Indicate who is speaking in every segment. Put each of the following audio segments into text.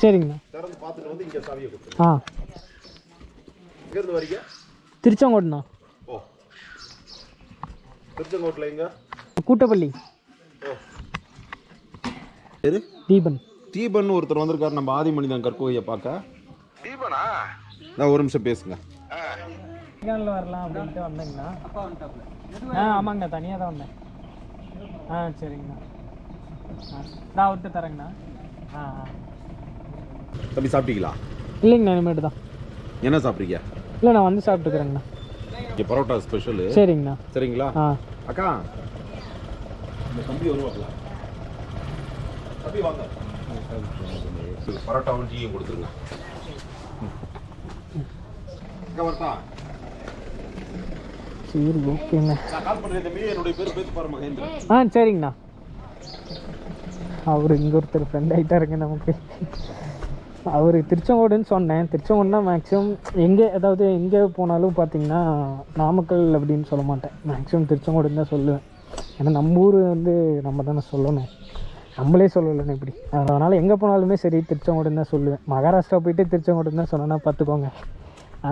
Speaker 1: சரிங்கண்ணா.
Speaker 2: திறந்து பார்த்துட்டு வந்து இங்கே சாவியை கொடுத்துருங்க.
Speaker 1: ஆ,
Speaker 2: எங்கேருந்து வரீங்க?
Speaker 1: திருச்செங்கோடுண்ணா.
Speaker 2: ஓ, திருச்செங்கோட்டில் எங்க?
Speaker 1: கூட்டப்பள்ளி.
Speaker 2: ஓ, சரி.
Speaker 1: தீபன்.
Speaker 2: தீபன் ஒருத்தர் வந்திருக்காரு நம்ம ஆதிமனிதன் கற்கோவையை பார்க்க. தீபனா? நான் ஒரு நிமிஷம் பேசுங்க.
Speaker 1: கொடைக்கானல் வரலாம் அப்படின்ட்டு வந்தேங்கண்ணா. ஆமாங்கண்ணா, தனியாக தான் வந்தேன். சரிங்கண்ணா. நான் அவர்கிட்ட தரேங்கண்ணா.
Speaker 2: தம்பி சாப்பிட்டீங்களா?
Speaker 1: இல்லைங்கண்ணா, இனிமேட்டு தான்.
Speaker 2: என்ன சாப்பிட்றீங்க?
Speaker 1: இல்லை, நான் வந்து சாப்பிட்டுக்கிறேங்கண்ணா.
Speaker 2: இங்கே பரோட்டா ஸ்பெஷலு.
Speaker 1: சரிங்கண்ணா.
Speaker 2: சரிங்களா? அக்கா, இந்த தம்பி வருவாங்களா? தம்பி வாங்க. பரோட்டாவும் டீயும் கொடுத்துருங்க. அக்கா வரட்டா?
Speaker 1: சரி, ஓகேங்க.
Speaker 2: நான் கால் பண்ணுறேன் தம்பி. என்னுடைய பேர் பேத்து பாரு மகேந்திரன்.
Speaker 1: சரிங்கண்ணா. அவர் இங்கே ஒருத்தர் ஃப்ரெண்ட் ஆகிட்டாருங்க நமக்கு. அவர் திருச்செங்கோடுன்னு சொன்னேன். திருச்செங்கோடுனா மேக்ஸிமம் எங்கே போனாலும் பார்த்தீங்கன்னா நாமக்கல் அப்படின்னு சொல்ல மாட்டேன். மேக்ஸிமம் திருச்செங்கோடுன்னு தான் சொல்லுவேன். ஏன்னா நம்ம ஊர் வந்து நம்ம தானே சொல்லணும், நம்மளே சொல்லலைன்னு இப்படி. அதனால் எங்கே போனாலுமே சரி திருச்செங்கோடுன்னு தான் சொல்லுவேன். மகாராஷ்டிரா போயிட்டு திருச்செங்கோடுன்னு தான் சொன்னேன்னா பார்த்துக்கோங்க.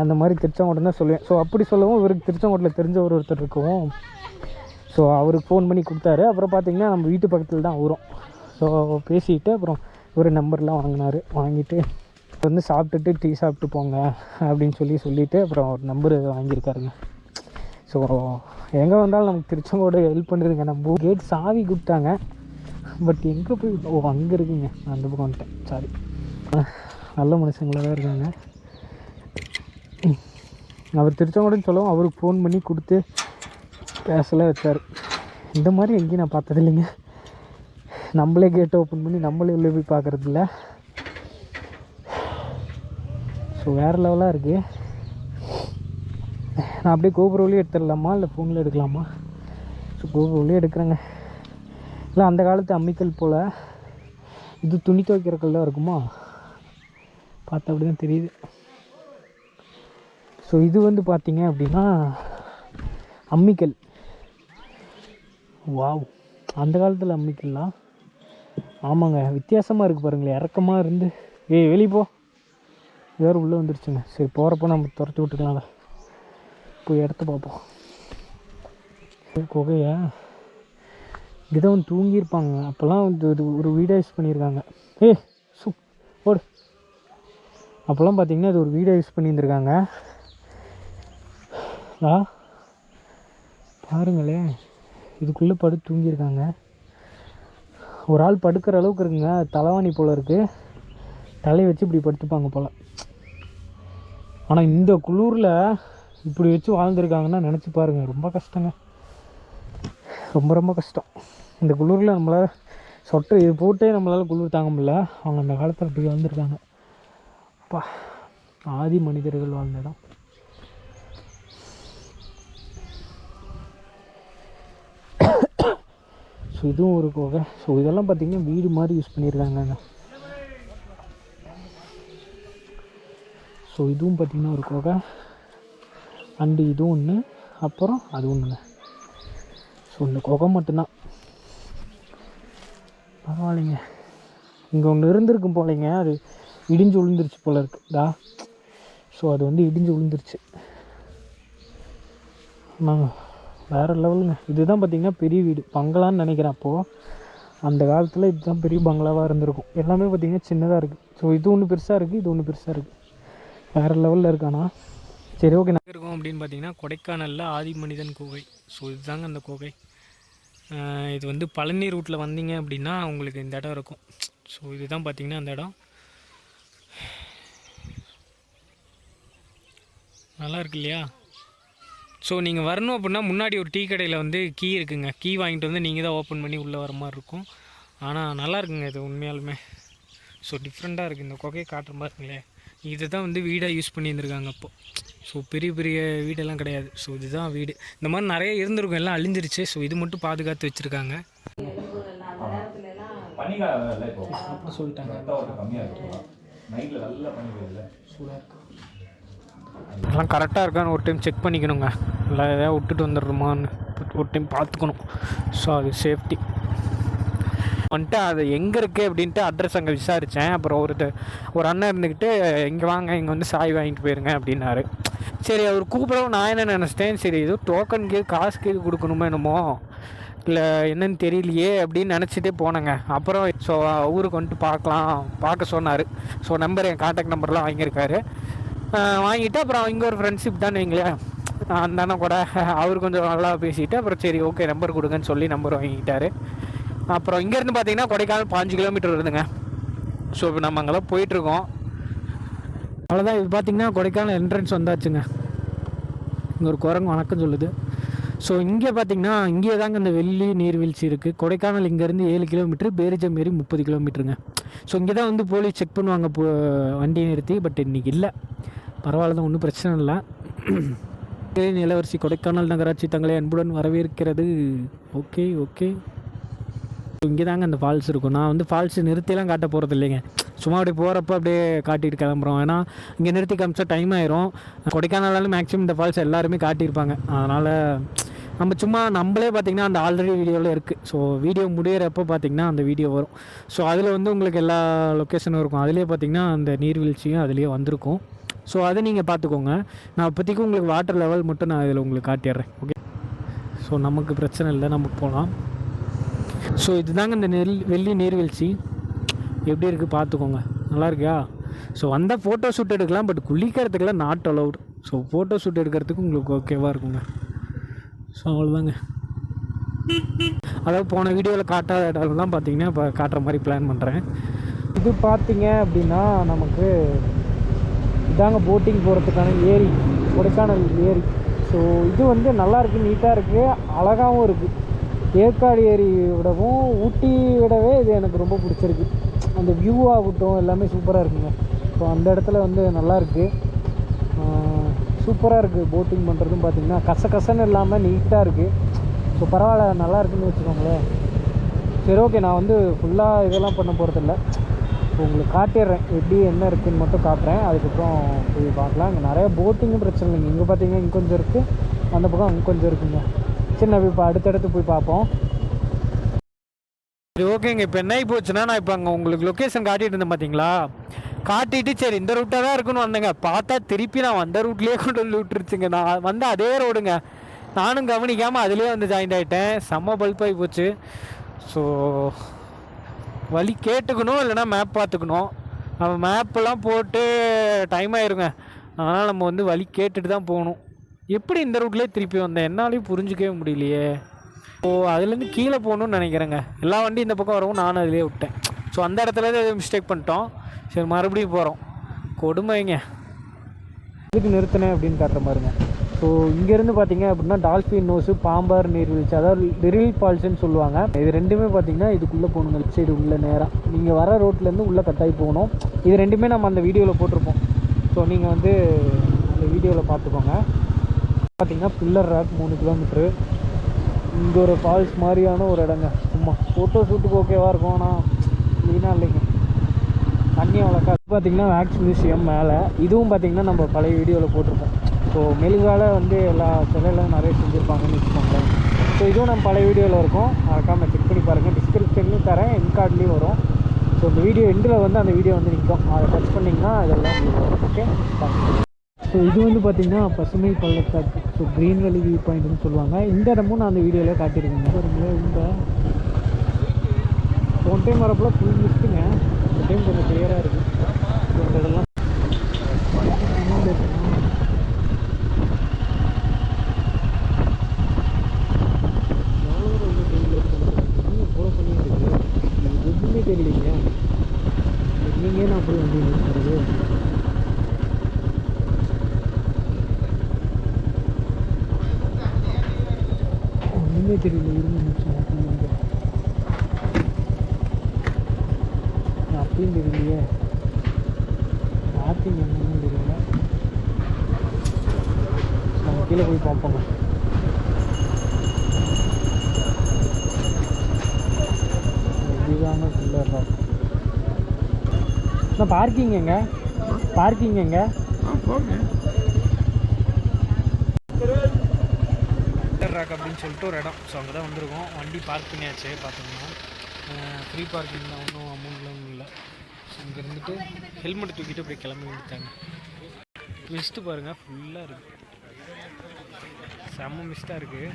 Speaker 1: அந்த மாதிரி திருச்செங்கோடுன்னு தான் சொல்லுவேன். ஸோ அப்படி சொல்லவும் இவருக்கு திருச்செங்கோட்டில் தெரிஞ்ச ஒருத்தர் இருக்கவும் ஸோ அவருக்கு ஃபோன் பண்ணி கொடுத்தாரு. அப்புறம் பார்த்திங்கன்னா நம்ம வீட்டு பக்கத்தில் தான் வரும். ஸோ பேசிக்கிட்டு அப்புறம் ஒரு நம்பர்லாம் வாங்கிட்டு வந்து சாப்பிட்டுட்டு டீ சாப்பிட்டு போங்க அப்படின்னு சொல்லிவிட்டு அப்புறம் ஒரு நம்பர் வாங்கியிருக்காருங்க. ஸோ எங்கே வந்தாலும் நமக்கு திருச்செங்கோடு ஹெல்ப் பண்ணுறதுங்க. நம்ம கேட் சாவி கொடுத்தாங்க, பட் எங்கே போய் அங்கே இருக்குங்க. நான் அந்த பக்கம் வந்துட்டேன். சாரி. நல்ல மனுஷங்களாக தான் இருக்காங்க. அவர் திருச்செங்கோடுன்னு சொல்லவும் அவருக்கு ஃபோன் பண்ணி கொடுத்து பேசலாம் வச்சார். இந்த மாதிரி எங்கேயும் நான் பார்த்தது இல்லைங்க. நம்மளே கேட்டை ஓப்பன் பண்ணி நம்மளே உள்ளே போய் பார்க்குறதில்ல. ஸோ வேறு லெவலாக இருக்குது. நான் அப்படியே கோபுரவுலேயே எடுத்துடலாமா இல்லை ஃபோனில் எடுக்கலாமா? ஸோ கோபுரவுலேயே எடுக்கிறேங்க. இல்லை அந்த காலத்து அம்மிக்கல் போல் இது துணி துவைக்கிற கல் தான் இருக்குமா? பார்த்தா அப்படி தான் தெரியுது. ஸோ இது வந்து பார்த்திங்க அப்படின்னா அம்மிக்கல். வாவ், அந்த காலத்தில் அம்மிக்கல்லாம். ஆமாங்க, வித்தியாசமாக இருக்குது பாருங்களேன். இறக்கமாக இருந்து வெளியே போ, வேறு உள்ளே வந்துருச்சுங்க. சரி, போகிறப்போ நம்ம துரத்தி விட்டுக்கலாம்ல. போய் இடத்த பார்ப்போம். குகையா இதை வந்து தூங்கியிருப்பாங்க. அப்போல்லாம் வந்து ஒரு வீடாக யூஸ் பண்ணியிருக்காங்க. ஓடு. அப்போல்லாம் பார்த்திங்கன்னா இது ஒரு வீடாக யூஸ் பண்ணியிருந்துருக்காங்க. பாருங்களேன், இதுக்குள்ளே படுத்து தூங்கியிருக்காங்க. ஒரு ஆள் படுக்கிற அளவுக்கு இருக்குங்க. தலைவாணி போல் இருக்குது. தலையை வச்சு இப்படி படுத்துப்பாங்க போல். ஆனால் இந்த குளிரில் இப்படி வச்சு வாழ்ந்துருக்காங்கன்னா நினச்சி பாருங்கள். ரொம்ப கஷ்டங்க, ரொம்ப ரொம்ப கஷ்டம். இந்த குளிரில் நம்மளால் சொட்டர் இது போட்டே நம்மளால் குளிர் தாங்க முடியல. அவங்க அந்த காலத்தில் இப்படி வாழ்ந்துருக்காங்க. அப்பா, ஆதி மனிதர்கள் வாழ்ந்த இடம். ஸோ இதுவும் ஒரு குகை. ஸோ இதெல்லாம் பார்த்திங்கன்னா வீடு மாதிரி யூஸ் பண்ணியிருக்காங்க. ஸோ இதுவும் பார்த்திங்கன்னா ஒரு குகை. அண்டு இதுவும் ஒன்று, அப்புறம் அது ஒன்றுங்க. ஸோ இந்த குகை மட்டும்தான். பரவாயில்லைங்க. இங்கே ஒன்று இருந்திருக்கும் போலைங்க, அது இடிஞ்சு விழுந்துருச்சு போல் இருக்குதா. ஸோ அது வந்து இடிஞ்சு விழுந்துருச்சு. ஆமாங்க, வேறு லெவலுங்க. இதுதான் பார்த்திங்கன்னா பெரிய வீடு, பங்களான்னு நினைக்கிறேன். அப்போது அந்த காலத்தில் இதுதான் பெரிய பங்களாவாக இருந்திருக்கும். எல்லாமே பார்த்திங்கன்னா சின்னதாக இருக்குது. ஸோ இது ஒன்று பெருசாக இருக்குது, இது ஒன்று பெருசாக இருக்குது. வேறு லெவலில் இருக்கானா. சரி, ஓகே. நாங்கள் இருக்கோம் அப்படின்னு பார்த்தீங்கன்னா கொடைக்கானலில் ஆதி மனிதன் குகை. ஸோ இதுதாங்க அந்த குகை. இது வந்து பழனி ரூட்டில் வந்தீங்க அப்படின்னா உங்களுக்கு இந்த இடம் இருக்கும். ஸோ இதுதான் பார்த்திங்கன்னா அந்த இடம். நல்லா இருக்கு இல்லையா? ஸோ நீங்கள் வரணும் அப்படின்னா முன்னாடி ஒரு டீ கடையில் வந்து கீ இருக்குங்க. கீ வாங்கிட்டு வந்து நீங்கள் தான் ஓப்பன் பண்ணி உள்ளே வர மாதிரி இருக்கும். ஆனால் நல்லா இருக்குங்க இது உண்மையாலுமே. ஸோ டிஃப்ரெண்ட்டாக இருக்குது. இந்த குகையை காட்டுற மாதிரிங்களே. இது தான் வந்து வீடாக யூஸ் பண்ணியிருந்துருக்காங்க அப்போது. ஸோ பெரிய பெரிய வீடெல்லாம் கிடையாது. ஸோ இதுதான் வீடு. இந்த மாதிரி நிறைய இருந்திருக்கும், எல்லாம் அழிஞ்சிருச்சு. ஸோ இது மட்டும் பாதுகாத்து வச்சுருக்காங்க. சொல்லிட்டாங்க அதெல்லாம் கரெக்டாக இருக்கான்னு ஒரு டைம் செக் பண்ணிக்கணுங்க. இல்லை எதாவது விட்டுட்டு வந்துடுறோமான்னு ஒரு டைம் பார்த்துக்கணும். ஸோ அது சேஃப்டி. வந்துட்டு அது எங்கே இருக்குது அப்படின்ட்டு அட்ரஸ் அங்கே விசாரித்தேன். அப்புறம் ஒரு அண்ணன் இருந்துக்கிட்டு இங்கே வாங்க, இங்கே வந்து சாய் வாங்கிட்டு போயிருங்க அப்படின்னாரு. சரி, அவர் கூப்பிடவும் நான் என்ன நினச்சிட்டேன், சரி ஏதோ டோக்கனுக்கு காசு கேக்கு கொடுக்கணுமோ என்னமோ, இல்லை என்னன்னு தெரியலையே அப்படின்னு நினச்சிட்டே போனேங்க. அப்புறம் ஸோ ஊருக்கு வந்துட்டு பார்க்க சொன்னார். ஸோ நம்பர், என் கான்டாக்ட் நம்பர்லாம் வாங்கியிருக்காரு. வாங்கிட்டு அப்புறம் இங்கே ஒரு ஃப்ரெண்ட்ஷிப் தான் வைங்களேன், அந்த அண்ணன் கூட அவர் கொஞ்சம் நல்லா பேசிவிட்டு அப்புறம் சரி ஓகே நம்பர் கொடுங்கன்னு சொல்லி நம்பர் வாங்கிக்கிட்டாரு. அப்புறம் இங்கேருந்து பார்த்தீங்கன்னா கொடைக்கானல் 5 கிலோமீட்டர் வருதுங்க. ஸோ இப்போ நம்ம அங்கெல்லாம் போயிட்டுருக்கோம். அவ்வளோதான். இது பார்த்திங்கன்னா கொடைக்கானல் என்ட்ரன்ஸ் வந்தாச்சுங்க. இங்கே ஒரு குரங்கு வணக்கம் சொல்லுது. ஸோ இங்கே பார்த்திங்கன்னா இங்கே தாங்க இந்த வெள்ளி நீர்வீழ்ச்சி இருக்குது. கொடைக்கானல் இங்கேருந்து 7 கிலோமீட்டர், பேரிஜம் மாரி 30 கிலோமீட்டருங்க. ஸோ இங்கே தான் வந்து போலீஸ் செக் பண்ணுவாங்க வண்டியை நிறுத்தி. பட் இன்றைக்கி இல்லை, பரவாயில்ல தான், ஒன்றும் பிரச்சனை இல்லை. நிலவரிசி கொடைக்கானல் நகராட்சி தங்களை அன்புடன் வரவேற்கிறது. Okay okay. இங்கே தாங்க அந்த ஃபால்ஸ் இருக்கும். நான் வந்து ஃபால்ஸ் நிறுத்திலாம் காட்ட போகிறது இல்லைங்க, சும்மா அப்படியே போகிறப்ப அப்படியே காட்டிட்டு கிளம்புறோம். ஏன்னா இங்கே நிறுத்தி காமிச்சா டைம் ஆயிரும். கொடைக்கானலாலும் மேக்ஸிமம் இந்த ஃபால்ஸ் எல்லாருமே காட்டியிருப்பாங்க. அதனால் நம்ம சும்மா நம்மளே பார்த்திங்கன்னா அந்த ஆல்ரெடி வீடியோவில் இருக்குது. ஸோ வீடியோ முடிகிறப்போ பார்த்திங்கன்னா அந்த வீடியோ வரும். ஸோ அதில் வந்து உங்களுக்கு எல்லா லொக்கேஷனும் இருக்கும். அதிலே பார்த்திங்கன்னா அந்த நீர்வீழ்ச்சியும் அதுலேயே வந்திருக்கும். ஸோ அதை நீங்கள் பார்த்துக்கோங்க. நான் இப்போதைக்கு உங்களுக்கு வாட்டர் லெவல் மட்டும் நான் இதில் உங்களுக்கு காட்டிடுறேன். ஓகே, ஸோ நமக்கு பிரச்சனை இல்லை, நமக்கு போகலாம். ஸோ இதுதாங்க இந்த வெள்ளி நீர்வீழ்ச்சி. எப்படி இருக்குது பார்த்துக்கோங்க, நல்லா இருக்கா? ஸோ வந்தால் ஃபோட்டோ ஷூட் எடுக்கலாம், பட் குளிக்கிறதுக்கெல்லாம் not allowed. So photo shoot எடுக்கிறதுக்கு உங்களுக்கு ஓகேவாக இருக்குங்க. ஸோ அவ்வளோதாங்க. அதாவது போன வீடியோவில் காட்டாத இடம்லாம் பார்த்தீங்கன்னா இப்போ காட்டுற மாதிரி பிளான் பண்ணுறேன். இது பார்த்தீங்க அப்படின்னா நமக்கு இதாங்க போட்டிங் போகிறதுக்கான ஏரி, கொடைக்கானல் ஏரி. ஸோ இது வந்து நல்லாயிருக்கு, நீட்டாக இருக்குது, அழகாகவும் இருக்குது. ஏற்காடு ஏரி விடவும் ஊட்டி விடவே இது எனக்கு ரொம்ப பிடிச்சிருக்கு. அந்த வியூ ஆகட்டும் எல்லாமே சூப்பராக இருக்குங்க. ஸோ அந்த இடத்துல வந்து நல்லாயிருக்கு, சூப்பராக இருக்குது. போட்டிங் பண்ணுறதும் பார்த்திங்கன்னா கசன்னு இல்லாமல் நீட்டாக இருக்குது. ஸோ பரவாயில்ல, நல்லா இருக்குதுன்னு வச்சுக்கோங்களேன். சரி ஓகே, நான் வந்து ஃபுல்லாக இதெல்லாம் பண்ண போகிறதில்ல, உங்களுக்கு காட்டிடுறேன் எப்படி என்ன இருக்குதுன்னு மட்டும் காட்டுறேன். அதுக்கப்புறம் போய் பார்க்கலாம். இங்கே நிறைய போட்டிங்கும் பிரச்சனை இல்லைங்க. இங்கே பார்த்தீங்கன்னா இங்கே கொஞ்சம் இருக்குது, அந்த பக்கம் அங்கே கொஞ்சம் இருக்குங்க. சரி, நான் இப்போ அடுத்தடுத்து போய் பார்ப்போம். சரி ஓகேங்க. இப்போ என்ன போச்சுன்னா, நான் இப்போ அங்கே உங்களுக்கு லொக்கேஷன் காட்டிகிட்டு இருந்தேன் பார்த்தீங்களா, காட்டிட்டு சரி இந்த ரூட்டாக தான் இருக்குன்னு வந்தேங்க. பார்த்தா திருப்பி நான் வந்த ரூட்லேயே கொண்டு வந்து விட்டுருச்சுங்க. நான் வந்து அதே ரோடுங்க, நானும் கவனிக்காமல் அதிலே வந்து ஜாயின் ஆகிட்டேன். செம்ம பல்பாகி போச்சு. ஸோ வழி கேட்டுக்கணும், இல்லைனா மேப் பார்த்துக்கணும். நம்ம மேப்பெல்லாம் போட்டு டைம் ஆயிருங்க. அதனால் நம்ம வந்து வழி கேட்டுட்டு தான் போகணும். எப்படி இந்த ரூட்லேயே திருப்பி வந்தேன், என்னாலையும் புரிஞ்சிக்கவே முடியலையே. ஸோ அதுலேருந்து கீழே போகணுன்னு நினைக்கிறேங்க. எல்லா வண்டியும் இந்த பக்கம் வரவும் நானும் அதிலே விட்டேன். ஸோ அந்த இடத்துல தான் மிஸ்டேக் பண்ணிட்டோம். சரி மறுபடியும் போகிறோம். கொடுமைங்க. இதுக்கு நிறுத்தினேன் அப்படின்னு காட்டுற மாதிரிங்க. ஸோ இங்கேருந்து பார்த்தீங்க அப்படின்னா டால்ஃபின் நோஸு, பாம்பார் நீர்வீழ்ச்சி, அதாவது லிரில் ஃபால்ஸ்ன்னு சொல்லுவாங்க. இது ரெண்டுமே பார்த்தீங்கன்னா இதுக்குள்ளே போகணுங்க. லெஃப்ட் சைடு உள்ள நேராக நீங்கள் வர ரோட்லேருந்து உள்ளே கட்டாயி போகணும். இது ரெண்டுமே நம்ம அந்த வீடியோவில் போட்டிருப்போம். ஸோ நீங்கள் வந்து அந்த வீடியோவில் பார்த்துக்கோங்க. பார்த்தீங்கன்னா பில்லர் ராக் 3 கிலோமீட்ரு. இங்கே ஒரு ஃபால்ஸ் மாதிரியான ஒரு இடங்க. சும்மா ஃபோட்டோ ஷூட்டுக்கு ஓகேவாக இருக்கும், ஆனால் க்ளீனாக இல்லைங்க, தண்ணி அவ்வளோக்கா. பார்த்திங்கன்னா வேக்ஸ் மியூசியம் மேலே, இதுவும் பார்த்திங்கன்னா நம்ம பழைய வீடியோவில் போட்டிருப்போம். ஸோ மெழுகால் வந்து எல்லா சிலையெல்லாம் நிறைய செஞ்சுருப்பாங்கன்னு வச்சுக்கோங்களேன். ஸோ இதுவும் நம்ம பழைய வீடியோவில் இருக்கும், மறக்காமல் செக் பண்ணி பாருங்கள். டிஸ்கிரிப்ஷன்லேயும் தரேன், என்கார்ட்லேயும் வரும். ஸோ இந்த வீடியோ எண்டில் வந்து அந்த வீடியோ வந்து நிற்கும், அதை டச் பண்ணிங்கன்னா இதெல்லாம் வரும். ஓகே, ஸோ இது வந்து பார்த்திங்கன்னா பசுமை பள்ளத்தாக்கு. ஸோ க்ரீன் வேலி வியூ பாயிண்ட்னு சொல்லுவாங்க. இந்த இடமும் நான் அந்த வீடியோவில் காட்டியிருக்கேங்க. இந்த ஒன் டைம் வரப்போ ஃபுல் மிஸ்ட்டுங்க, இந்த டைம் கொஞ்சம் கிளியராக இருக்குது. ஸோ இந்த இதெல்லாம் போல பண்ணிட்டு இருக்கு, எதுவுமே தெரியலைங்க. நீங்கள் நான் அப்படி வந்து நிற்கிறது ஒன்றுமே தெரியல. இருந்துச்சு அப்பயும் தெரியலையே, பார்க்கிங் என்னன்னு தெரியல. நம்ம கீழே போய் பார்ப்போங்க. இதுதாங்க ஃபுல்லாக ராக். நான் பார்க்கிங் எங்க ராக் அப்படின்னு சொல்லிட்டு ஒரு இடம். ஸோ அங்கே தான் வந்திருக்கோம். வண்டி பார்க் பண்ணியாச்சு. பார்த்தோம்னா ஃப்ரீ பார்க்கிங் தான், ஒன்றும் அமௌண்ட்லாம் இல்லை. இங்கே இருந்துட்டு ஹெல்மெட் தூக்கிட்டு அப்படியே கிளம்பி வந்துட்டாங்க. மிஸ்ட்டு பாருங்கள், ஃபுல்லாக இருக்குது, செம்ம மிஸ்ட்டாக இருக்குது,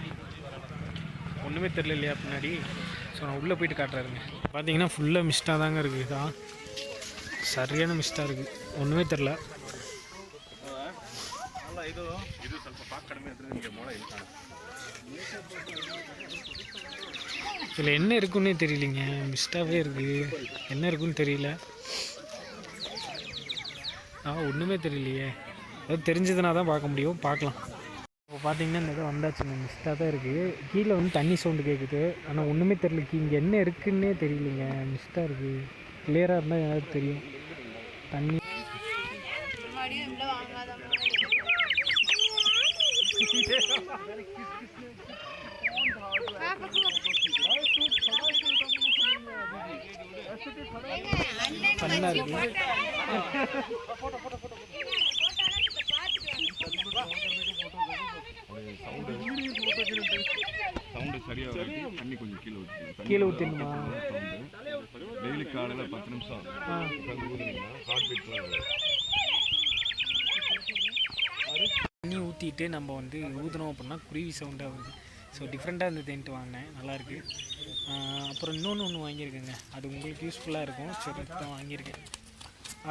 Speaker 1: ஒன்றுமே தெரில இல்லையா பின்னாடி. ஸோ நான் உள்ளே போயிட்டு காட்டுறாருங்க. பார்த்தீங்கன்னா ஃபுல்லாக மிஸ்ட்டாக தாங்க இருக்குது, இதான் சரியான மிஸ்ட்டாக இருக்குது, ஒன்றுமே தெரில. இதில் என்ன இருக்குன்னே தெரியலிங்க, மிஸ்ட்டாகவே இருக்குது, என்ன இருக்குன்னு தெரியல. ஒன்றுமே தெரியலையே, ஏதாவது தெரிஞ்சதுனா தான் பார்க்க முடியும், பார்க்கலாம். இப்போ பார்த்தீங்கன்னா இந்த இடம் வந்தாச்சுங்க, மிஸ்ட்டாக தான் இருக்குது. கீழே வந்து தண்ணி சவுண்டு கேட்குது, ஆனால் ஒன்றுமே தெரியல, இங்கே என்ன இருக்குன்னே தெரியலைங்க, மிஸ்ட்டாக இருக்குது. கிளியராக இருந்தால் யாருக்கு தெரியும். தண்ணி பண்ணாக இருக்குது.
Speaker 2: சவுண்டு சரியாக தண்ணி கொஞ்சம்
Speaker 1: கீழே ஊற்றிடணுமா?
Speaker 2: டெய்லி காலையில் 10 நிமிஷம்
Speaker 1: தண்ணி ஊற்றிட்டு நம்ம வந்து ஊற்றினோம் அப்படின்னா குருவி சவுண்டாக வருது. ஸோ டிஃப்ரெண்ட்டாக இருந்ததுன்ட்டு வாங்கினேன், நல்லாயிருக்கு. அப்புறம் ஒன்று வாங்கியிருக்கேங்க, அது உங்களுக்கு யூஸ்ஃபுல்லாக இருக்கும். சரி தான் வாங்கியிருக்கேன்,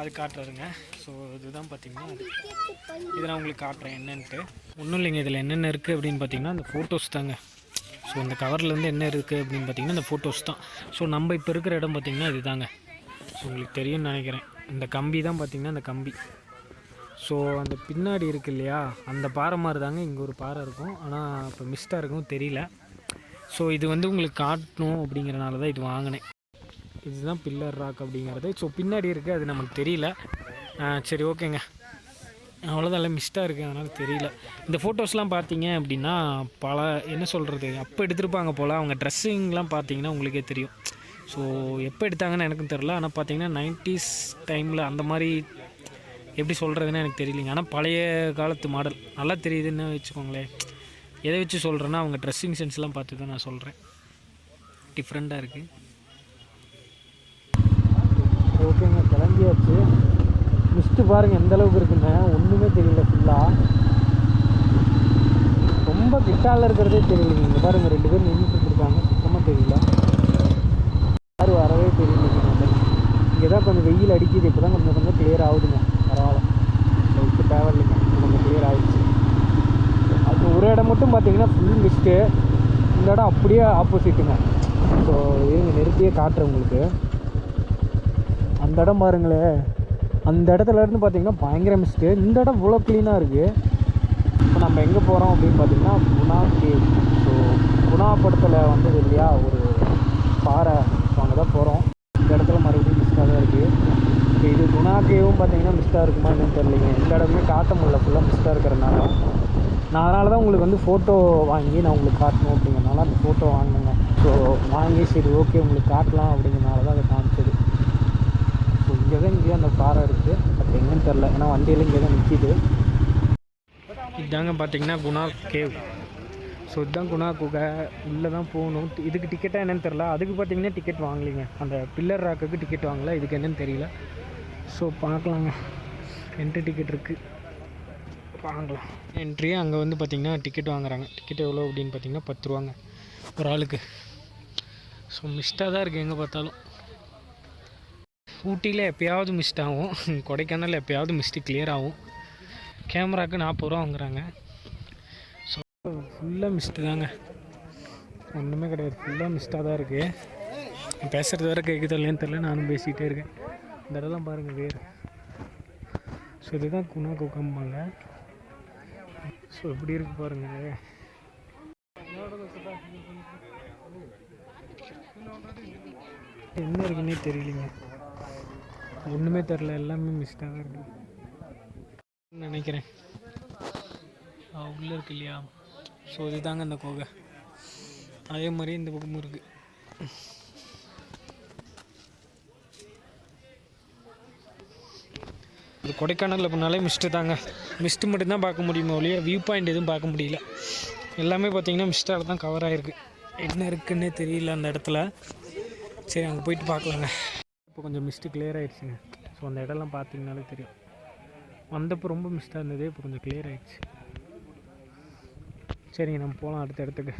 Speaker 1: அது காட்டுறாருங்க. ஸோ இதுதான் பார்த்திங்கன்னா அது, இதை நான் உங்களுக்கு காட்டுறேன் என்னன்ட்டு. ஒன்றும் இல்லைங்க, இதில் என்னென்ன இருக்குது அப்படின்னு பார்த்தீங்கன்னா அந்த ஃபோட்டோஸ் தாங்க. ஸோ இந்த கவர்லேருந்து என்ன இருக்குது அப்படின்னு பார்த்தீங்கன்னா இந்த ஃபோட்டோஸ் தான். ஸோ நம்ம இப்போ இருக்கிற இடம் பார்த்திங்கன்னா இது தாங்க. ஸோ உங்களுக்கு தெரியும்னு நினைக்கிறேன், இந்த கம்பி தான் பார்த்திங்கன்னா இந்த கம்பி. ஸோ அந்த பின்னாடி இருக்குது இல்லையா, அந்த பாறை மாதிரி தாங்க இங்கே ஒரு பாறை இருக்கும், ஆனால் இப்போ மிஸ்ட்டாக இருக்கும் தெரியல. ஸோ இது வந்து உங்களுக்கு காட்டணும் அப்படிங்கிறனால தான் இது வாங்கினேன். இதுதான் பில்லர் ராக் அப்படிங்கிறது. ஸோ பின்னாடி இருக்குது, அது நமக்கு தெரியல. சரி ஓகேங்க, அவ்வளோதான், எல்லாம் மிஸ்ட்டாக இருக்குது, அதனால் தெரியல. இந்த ஃபோட்டோஸ்லாம் பார்த்தீங்க அப்படின்னா பல என்ன சொல்கிறது, அப்போ எடுத்துருப்பாங்க போல். அவங்க ட்ரெஸ்ஸிங்லாம் பார்த்தீங்கன்னா உங்களுக்கே தெரியும். ஸோ எப்போ எடுத்தாங்கன்னு எனக்கும் தெரில, ஆனால் பார்த்தீங்கன்னா 90s டைமில் அந்த மாதிரி எப்படி சொல்கிறதுன்னு எனக்கு தெரியலிங்க. ஆனால் பழைய காலத்து மாடல் நல்லா தெரியுதுன்னு வச்சுக்கோங்களேன். எதை வச்சு சொல்கிறேன்னா அவங்க ட்ரெஸ்ஸிங் சென்ஸ்லாம் பார்த்து தான் நான் சொல்கிறேன், டிஃப்ரெண்ட்டாக இருக்குது. ஓகேங்க, கிளம்பியாச்சு. மிஸ்ட்டு பாருங்கள் எந்த அளவுக்கு இருக்குன்னு, ஒன்றுமே தெரியல. ஃபுல்லாக ரொம்ப கிட்டாவில் இருக்கிறதே தெரியலைங்க. இங்கே பாருங்கள், 2 பேர் நின்றுட்டு இருக்காங்க, சுத்தமாக தெரியல, யாரும் வரவே தெரியலைங்க. இங்கே தான் கொஞ்சம் வெயில் அடிக்குது, இப்போ தான் கொஞ்சம் கிளியர் ஆகுதுங்க, பரவாயில்ல, இப்போ தேவையில்லைங்க, கொஞ்சம் கிளியர் ஆகிடுச்சு. அது ஒரு இடம் மட்டும் பார்த்தீங்கன்னா ஃபுல் மிஸ்ட்டு, இந்த இடம் அப்படியே ஆப்போசிட்டுங்க. ஸோ இவங்க நிறுத்தியே காட்டுறேன் உங்களுக்கு. அந்த இடம் பாருங்களேன், அந்த இடத்துலேருந்து பார்த்தீங்கன்னா பயங்கர மிஸ்ட்டு. இந்த இடம் இவ்வளோ க்ளீனாக இருக்குது. இப்போ நம்ம எங்கே போகிறோம் அப்படின்னு பார்த்தீங்கன்னா குணா கேவ். ஸோ குணா படத்தில் வந்தது இல்லையா ஒரு பாறை, ஸோ அங்கே தான் போகிறோம். இந்த இடத்துல மறுபடியும் மிஸ்ட்டாக தான் இருக்குது. இப்போ இது குணா கேவும் பார்த்தீங்கன்னா மிஸ்ட்டாக இருக்குமா என்னன்னு தெரியலைங்க. இந்த இடமே காட்ட முடியல, ஃபுல்லாக மிஸ்ட்டாக இருக்கிறனால. நான் அதனால தான் உங்களுக்கு வந்து ஃபோட்டோ வாங்கி நான் உங்களுக்கு காட்டணும் அப்படிங்கிறனால அந்த ஃபோட்டோ வாங்கினேங்க. ஸோ வாங்கி சரி ஓகே உங்களுக்கு காட்டலாம் அப்படிங்கிறனால தான் அதை காமிச்சது. ஸோ இங்கே தான் இங்கேயே அந்த பாறை இருக்குது, அது எங்கேன்னு தெரில, ஏன்னா வண்டியில் இங்கே தான் நிற்கிது. இதாங்க பார்த்தீங்கன்னா குணா கேவ். ஸோ இதுதான் குணா குகை, உள்ளே தான் போகணும். இதுக்கு டிக்கெட்டாக என்னென்னு தெரில, அதுக்கு பார்த்தீங்கன்னா டிக்கெட் வாங்கலிங்க. அந்த பில்லர் ராக்குக்கு டிக்கெட் வாங்கலை, இதுக்கு என்னென்னு தெரியல. ஸோ பார்க்கலாங்க, என்ட்ரி டிக்கெட் இருக்குது, வாங்கலாம். என்ட்ரி அங்கே வந்து பார்த்திங்கன்னா டிக்கெட் வாங்குறாங்க. டிக்கெட் எவ்வளோ அப்படின்னு பார்த்தீங்கன்னா 10 ரூபாங்க ஒரு ஆளுக்கு. ஸோ மிஸ்ட்டாக தான் இருக்குது எங்கே பார்த்தாலும். ஊட்டியில் எப்போயாவது மிஸ்ட் ஆகும், கொடைக்கானல் எப்போயாவது மிஸ்ட்டு கிளியர் ஆகும். கேமராவுக்கு 40 ரூபா வாங்குறாங்க. ஸோ ஃபுல்லாக மிஸ்ட்டு தாங்க, ஒன்றுமே கிடையாது, ஃபுல்லாக மிஸ்ட்டாக தான் இருக்குது. பேசுகிறது வேறு கேட்குது இல்லைன்னு தெரில, நானும் பேசிகிட்டே இருக்கேன். இந்த இடம்லாம் பாருங்கள் வேறு. ஸோ இதுதான் குணா குகம்பாங்க. ஸோ எப்படி இருக்குது பாருங்கள். என்ன இருக்குன்னே தெரியலைங்க, ஒன்றுமே தெரில, எல்லாமே மிஸ்டாக தான் இருக்குது நினைக்கிறேன். உள்ளே இருக்கு இல்லையா, ஸோ இதுதாங்க அந்த குகை. அதே மாதிரி இந்த பக்கமும் இருக்குது. இது கொடைக்கானலில் போனாலே மிஸ்ட்டு தாங்க, மிஸ்ட்டு மட்டும்தான் பார்க்க முடியுமோ ஒழிய வியூ பாயிண்ட் எதுவும் பார்க்க முடியல. எல்லாமே பார்த்திங்கன்னா மிஸ்ட்டால் தான் கவர் ஆகிருக்கு. என்ன இருக்குன்னே தெரியல அந்த இடத்துல. சரி அங்கே போயிட்டு பார்க்கலாங்க. இப்போ கொஞ்சம் மிஸ்ட்டு கிளியர் ஆகிடுச்சுங்க. ஸோ அந்த இடம்லாம் பார்த்தீங்கனாலே தெரியும். வந்தப்போ ரொம்ப மிஸ்ட்டாக இருந்தது, இப்போ கொஞ்சம் கிளியர் ஆகிடுச்சு. சரிங்க நம்ம போகலாம் அடுத்த இடத்துக்கு.